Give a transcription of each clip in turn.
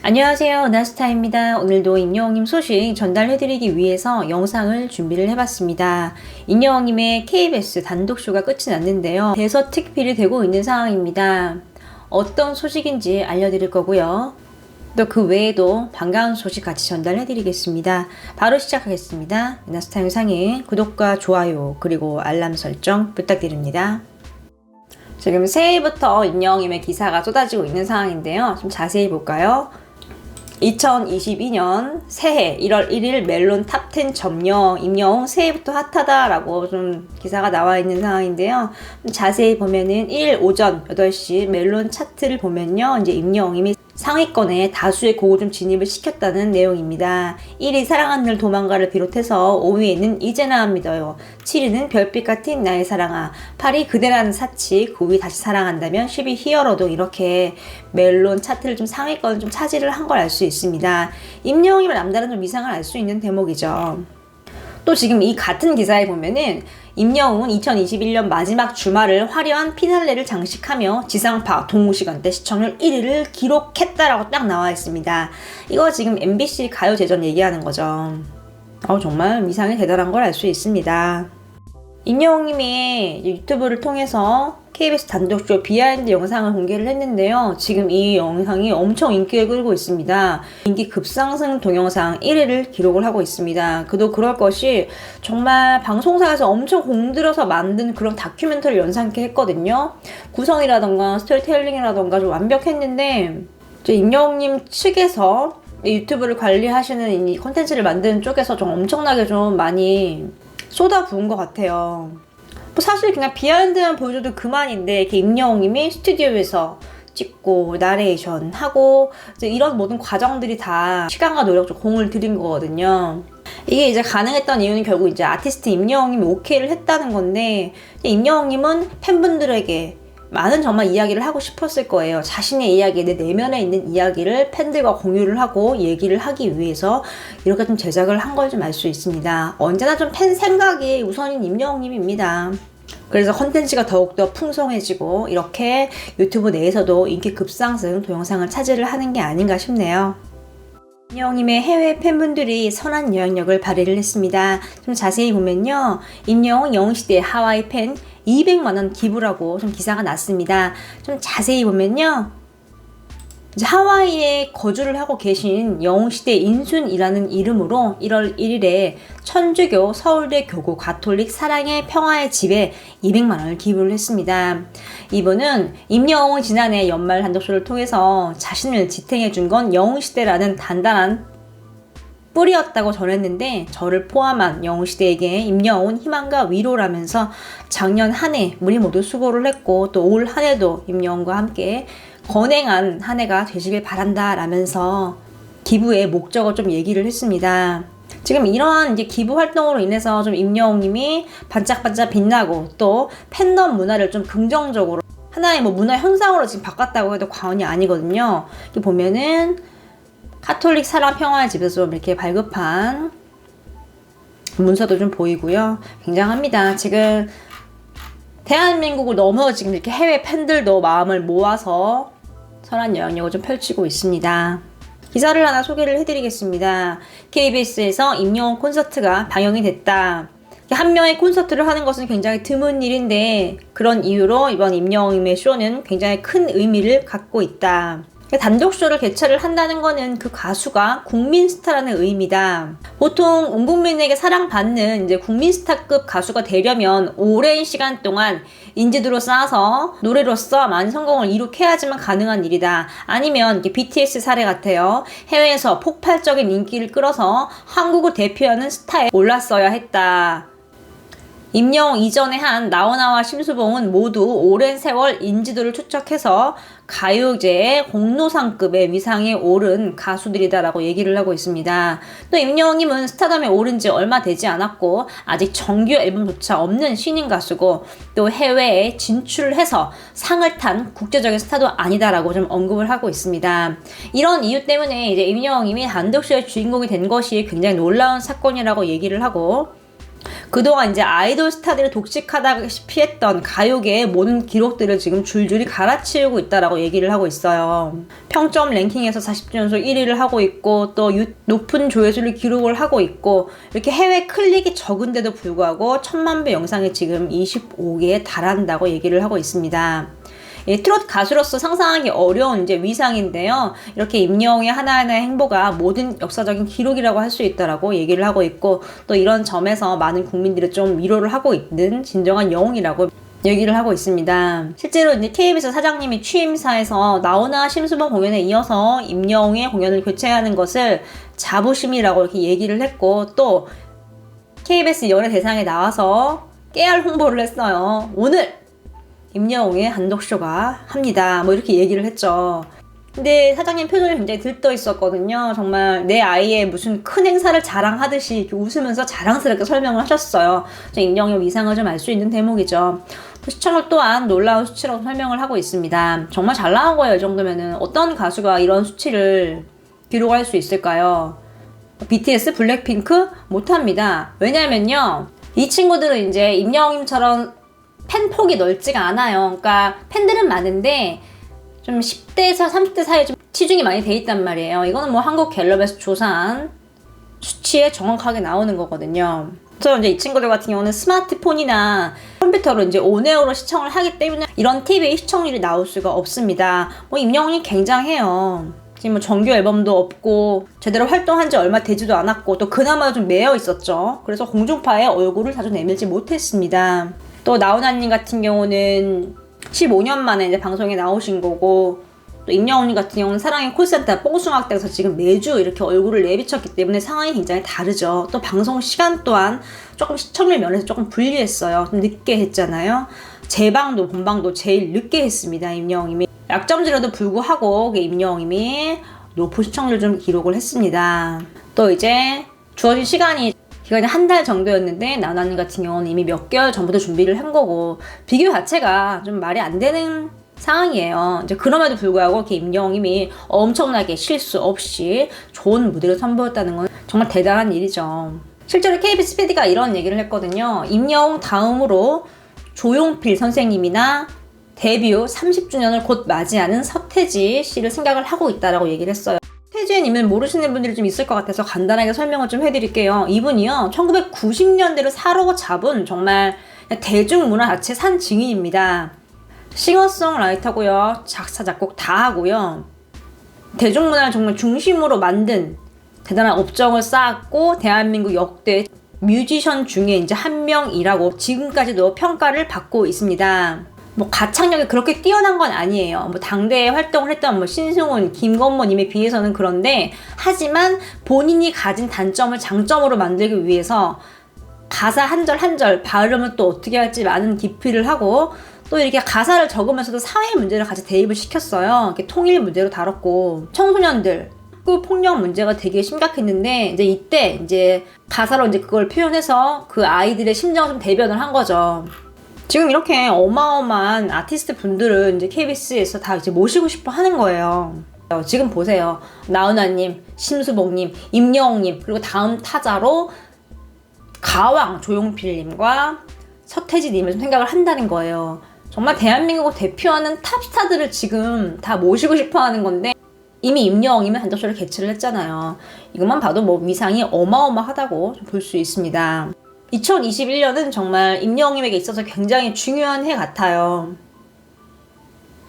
안녕하세요, 은하스타입니다. 오늘도 임영웅님 소식 전달해드리기 위해서 영상을 준비를 해봤습니다. 임영웅님의 KBS 단독쇼가 끝이 났는데요. 대서특필이 되고 있는 상황입니다. 어떤 소식인지 알려드릴 거고요. 또 그 외에도 반가운 소식 같이 전달해드리겠습니다. 바로 시작하겠습니다. 은하스타 영상에 구독과 좋아요 그리고 알람 설정 부탁드립니다. 지금 새해부터 임영웅님의 기사가 쏟아지고 있는 상황인데요. 좀 자세히 볼까요? 2022년 새해 1월 1일 멜론 탑10 점령, 임영웅 새해부터 핫하다라고 좀 기사가 나와 있는 상황인데요. 자세히 보면은 1일 오전 8시 멜론 차트를 보면요. 이제 임영웅님이 상위권에 다수의 곡을 좀 진입을 시켰다는 내용입니다. 1위 사랑한 늘 도망가를 비롯해서 5위에는 이제나 믿어요. 7위는 별빛 같은 나의 사랑아. 8위 그대라는 사치. 9위 다시 사랑한다면. 10위 히어로도. 이렇게 멜론 차트를 좀 상위권을 좀 차지를 한 걸 알 수 있습니다. 임영웅이랑 남다른 좀 이상을 알 수 있는 대목이죠. 또 지금 이 같은 기사에 보면은 임영웅은 2021년 마지막 주말을 화려한 피날레를 장식하며 지상파 동시간대 시청률 1위를 기록했다라고 딱 나와 있습니다. 이거 지금 MBC 가요제전 얘기하는 거죠. 정말 위상이 대단한 걸 알 수 있습니다. 임영웅님이 유튜브를 통해서 KBS 단독쇼 비하인드 영상을 공개를 했는데요. 지금 이 영상이 엄청 인기를 끌고 있습니다. 인기 급상승 동영상 1위를 기록을 하고 있습니다. 그도 그럴 것이 정말 방송사에서 엄청 공들여서 만든 그런 다큐멘터리를 연상케 했거든요. 구성이라던가 스토리텔링이라던가 좀 완벽했는데 임영웅님 측에서 유튜브를 관리하시는 이 콘텐츠를 만드는 쪽에서 좀 엄청나게 좀 많이 쏟아부은 것 같아요. 사실 그냥 비하인드만 보여줘도 그만인데 이렇게 임영웅님이 스튜디오에서 찍고 나레이션 하고 이제 이런 모든 과정들이 다 시간과 노력 좀 공을 들인 거거든요. 이게 이제 가능했던 이유는 결국 이제 아티스트 임영웅님이 오케이를 했다는 건데 임영웅님은 팬분들에게 많은 정말 이야기를 하고 싶었을 거예요. 자신의 이야기, 내 내면에 있는 이야기를 팬들과 공유를 하고 얘기를 하기 위해서 이렇게 좀 제작을 한 걸 좀 알 수 있습니다. 언제나 좀 팬 생각이 우선인 임영웅님입니다. 그래서 컨텐츠가 더욱더 풍성해지고 이렇게 유튜브 내에서도 인기 급상승 동영상을 차지를 하는 게 아닌가 싶네요. 임영웅님의 해외 팬분들이 선한 영향력을 발휘를 했습니다. 좀 자세히 보면요. 임영웅 영웅시대 하와이 팬 200만원 기부라고 좀 기사가 났습니다. 좀 자세히 보면요. 이제 하와이에 거주를 하고 계신 영웅시대 인순이라는 이름으로 1월 1일에 천주교 서울대 교구 가톨릭 사랑의 평화의 집에 200만원을 기부를 했습니다. 이분은 임영웅은 지난해 연말 단독쇼를 통해서 자신을 지탱해준 건 영웅시대라는 단단한 뿌리였다고 전했는데 저를 포함한 영웅시대에게 임영웅은 희망과 위로라면서 작년 한 해 우리 모두 수고를 했고 또 올 한 해도 임영웅과 함께 건행한 한 해가 되시길 바란다 라면서 기부의 목적을 좀 얘기를 했습니다. 지금 이러한 이제 기부 활동으로 인해서 좀 임영웅님이 반짝반짝 빛나고 또 팬덤 문화를 좀 긍정적으로 하나의 문화 현상으로 지금 바꿨다고 해도 과언이 아니거든요. 이렇게 보면은 가톨릭 사랑 평화의 집에서 좀 이렇게 발급한 문서도 좀 보이고요. 굉장합니다. 지금 대한민국을 넘어 지금 이렇게 해외 팬들도 마음을 모아서 선한 영향력을 좀 펼치고 있습니다. 기사를 하나 소개를 해드리겠습니다. KBS에서 임영웅 콘서트가 방영이 됐다. 한 명의 콘서트를 하는 것은 굉장히 드문 일인데 그런 이유로 이번 임영웅님의 쇼는 굉장히 큰 의미를 갖고 있다. 단독쇼를 개최를 한다는 거는 그 가수가 국민 스타라는 의미다. 보통 온 국민에게 사랑받는 이제 국민 스타급 가수가 되려면 오랜 시간 동안 인지도를 쌓아서 노래로서 많은 성공을 이룩해야지만 가능한 일이다. 아니면 이게 BTS 사례 같아요. 해외에서 폭발적인 인기를 끌어서 한국을 대표하는 스타에 올랐어야 했다. 임영웅 이전에 한 나훈아와 심수봉은 모두 오랜 세월 인지도를 축적해서 가요계의 공로상급의 위상에 오른 가수들이다라고 얘기를 하고 있습니다. 또 임영웅님은 스타덤에 오른 지 얼마 되지 않았고 아직 정규 앨범조차 없는 신인 가수고 또 해외에 진출을 해서 상을 탄 국제적인 스타도 아니다라고 좀 언급을 하고 있습니다. 이런 이유 때문에 이제 임영웅님이 단독쇼의 주인공이 된 것이 굉장히 놀라운 사건이라고 얘기를 하고 그동안 이제 아이돌 스타들을 독식하다시피 했던 가요계의 모든 기록들을 지금 줄줄이 갈아치우고 있다라고 얘기를 하고 있어요. 평점 랭킹에서 40주 연속 1위를 하고 있고 또 높은 조회수를 기록을 하고 있고 이렇게 해외 클릭이 적은데도 불구하고 1000만 뷰 영상이 지금 25개에 달한다고 얘기를 하고 있습니다. 트로트 가수로서 상상하기 어려운 이제 위상인데요. 이렇게 임영웅의 하나하나의 행보가 모든 역사적인 기록이라고 할 수 있다라고 얘기를 하고 있고 또 이런 점에서 많은 국민들이 좀 위로를 하고 있는 진정한 영웅이라고 얘기를 하고 있습니다. 실제로 이제 KBS 사장님이 취임사에서 나훈아 심수봉 공연에 이어서 임영웅의 공연을 교체하는 것을 자부심이라고 이렇게 얘기를 했고 또 KBS 연예대상에 나와서 깨알 홍보를 했어요. 오늘 임영웅의 단독쇼가 합니다. 뭐 이렇게 얘기를 했죠. 근데 사장님 표정이 굉장히 들떠 있었거든요. 정말 내 아이의 무슨 큰 행사를 자랑하듯이 이렇게 웃으면서 자랑스럽게 설명을 하셨어요. 임영웅의 위상을 좀 알 수 있는 대목이죠. 시청률 또한 놀라운 수치라고 설명을 하고 있습니다. 정말 잘 나온 거예요. 이 정도면은 어떤 가수가 이런 수치를 기록할 수 있을까요? BTS, 블랙핑크 못합니다. 왜냐면요, 이 친구들은 이제 임영웅님처럼 팬 폭이 넓지가 않아요. 그러니까 팬들은 많은데 좀 10대에서 30대 사이에 좀 치중이 많이 돼 있단 말이에요. 이거는 뭐 한국갤럽에서 조사한 수치에 정확하게 나오는 거거든요. 그래서 이제 이 친구들 같은 경우는 스마트폰이나 컴퓨터로 이제 온에어로 시청을 하기 때문에 이런 TV의 시청률이 나올 수가 없습니다. 뭐 임영웅이 굉장해요. 지금 뭐 정규 앨범도 없고 제대로 활동한 지 얼마 되지도 않았고 또 그나마 좀 매여 있었죠. 그래서 공중파에 얼굴을 자주 내밀지 못했습니다. 또 나훈아님 같은 경우는 15년 만에 이제 방송에 나오신 거고 또 임영웅님 같은 경우는 사랑의 콜센터 뽕숭아학대에서 지금 매주 이렇게 얼굴을 내비쳤기 때문에 상황이 굉장히 다르죠. 또 방송 시간 또한 조금 시청률 면에서 조금 불리했어요. 좀 늦게 했잖아요. 재방도 본방도 제일 늦게 했습니다. 임영웅님이 약점질에도 불구하고 임영웅님이 높은 시청률 좀 기록을 했습니다. 또 이제 주어진 시간이 한 달 정도였는데 나훈아님 같은 경우는 이미 몇 개월 전부터 준비를 한 거고 비교 자체가 좀 말이 안 되는 상황이에요. 이제 그럼에도 불구하고 이렇게 임영웅님이 엄청나게 실수 없이 좋은 무대를 선보였다는 건 정말 대단한 일이죠. 실제로 KBS PD가 이런 얘기를 했거든요. 임영웅 다음으로 조용필 선생님이나 데뷔 30주년을 곧 맞이하는 서태지 씨를 생각을 하고 있다라고 얘기를 했어요. 서태지님은 모르시는 분들이 좀 있을 것 같아서 간단하게 설명을 좀 해드릴게요. 이분이요, 1990년대를 사로고 잡은 정말 대중문화 자체 산 증인입니다. 싱어송라이터고요, 작사 작곡 다 하고요, 대중문화를 정말 중심으로 만든 대단한 업적을 쌓았고 대한민국 역대 뮤지션 중에 이제 한 명이라고 지금까지도 평가를 받고 있습니다. 뭐 가창력이 그렇게 뛰어난 건 아니에요. 뭐 당대에 활동을 했던 뭐 신승훈, 김건모님에 비해서는 그런데 하지만 본인이 가진 단점을 장점으로 만들기 위해서 가사 한 절 한 절 발음을 또 어떻게 할지 많은 기필을 하고 또 이렇게 가사를 적으면서도 사회 문제를 같이 대입을 시켰어요. 이렇게 통일 문제로 다뤘고 청소년들 학교 폭력 문제가 되게 심각했는데 이제 이때 이제 가사로 이제 그걸 표현해서 그 아이들의 심정을 좀 대변을 한 거죠. 지금 이렇게 어마어마한 아티스트 분들은 이제 KBS에서 다 이제 모시고 싶어 하는 거예요. 지금 보세요. 나훈아님, 심수봉님, 임영웅님, 그리고 다음 타자로 가왕 조용필님과 서태지님을 생각을 한다는 거예요. 정말 대한민국을 대표하는 탑스타들을 지금 다 모시고 싶어 하는 건데 이미 임영웅이면 단독쇼를 개최를 했잖아요. 이것만 봐도 뭐 위상이 어마어마하다고 볼 수 있습니다. 2021년은 정말 임영웅님에게 있어서 굉장히 중요한 해 같아요.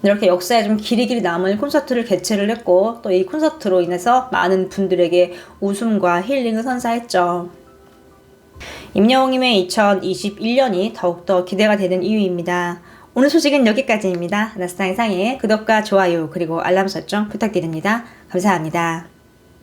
이렇게 역사에 좀 길이길이 남은 콘서트를 개최를 했고 또 이 콘서트로 인해서 많은 분들에게 웃음과 힐링을 선사했죠. 임영웅님의 2021년이 더욱더 기대가 되는 이유입니다. 오늘 소식은 여기까지입니다. 나스타인상의 구독과 좋아요 그리고 알람 설정 부탁드립니다. 감사합니다.